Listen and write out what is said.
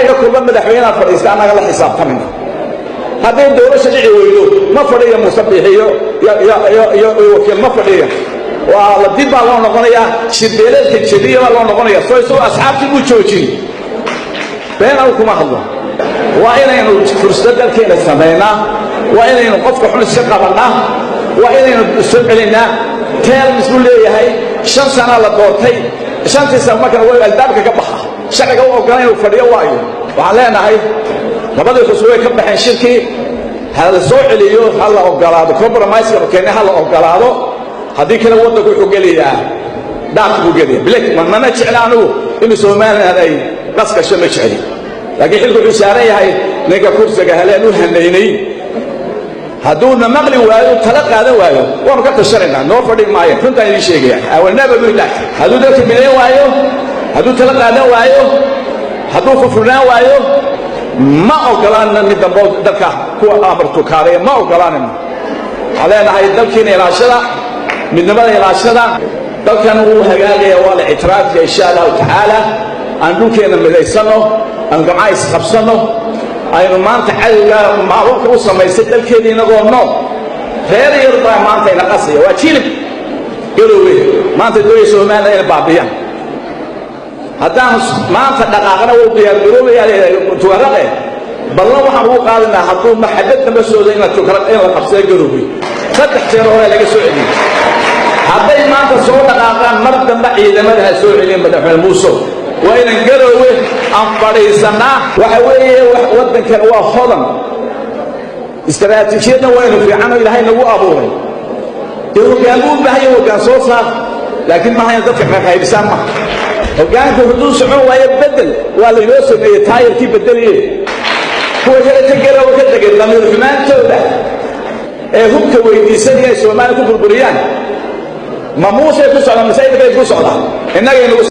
annaga kulba madaxweynaha fadhiista annaga la xisaabtamina haddii dowladda dhici weydo ma fadhiyo musabixiyo iyo wakiil ma fadhiyo waa la dib baa loo noqonayaa shirbeeleedka jediya baa loo noqonayaa soo isagoo asxaabtii buu joojin beenaw kuma hadlo waa inaynu fursad dalkeena samaynaa waa inaynu qofka xun iska qabannaa waa inaynu soo celinaa terms buu leeyahay 5 sano la doortay 5 sano marka waa albaabka ka baxa shaqada uu ogolaan inuu fadhiyo waayo waxaan leenahay labadii xusub way ka baxeen shirkii hal soo celiyo hal la ogolaado compromise ka keenay hal la ogolaado haddii kale waddanku wuxuu geliyaa dhaaf buu geliyaa bilak mana jeclaanu in Soomaaliland ay qaska shama jeceli laakiin xilku wuxuu saaran yahay ninka kursiga heleen u haneynay hadduu na maqli waayo tala qaadan waayo waanu ka tashanayna noo fadhi maayo runta idin sheegaya awanaba buu dhax hadduu dadka mileen waayo hadduu tala qaadan waayo hadduu fufurnaan waayo ma ogolaana mid dambe dadka kuwa amartu kaaray ma ogolaana علينا هاي دلكين إلاشدا من نبض إلاشدا دلكن هو هجالي ولا اعتراف إن شاء الله تعالى أن دلكين مليسنو أن جماعة خبصنو أي ما أنت حاجة معروف وصل ما يصير دلكين ينقول نو غير يرضى ما أنت ينقصي وأشيل يروي ما أنت دوي سو ما أنا البابيان هذا ما أنت دقاقنا وبيان يروي يعني تورقه بالله وحنا هو قال إن حطوا محددنا بس وزينا تكرر إيه القبضة جروبي فتح تيروها لقى سعودي حتى ما أنت سعود دقاقان مرد ما إذا ما ده سعودي بدأ في الموسو وإن جروه أنفري سنة وحوي ودن كان هو خضم استراتيجيتنا وين في عنو إلى هاي نبوء أبوه يقول يقول بهاي وكان صوصا لكن ما هي ذكر خير سامع وكان في حدود سعود ويبدل ولا يوسف يتاير كيف بدل هو جل تجرا وكذا لما الحمان تودا هم كويدي سنة سومان كبر بريان ما موسى يقص على مسايد كيف يقص على إنك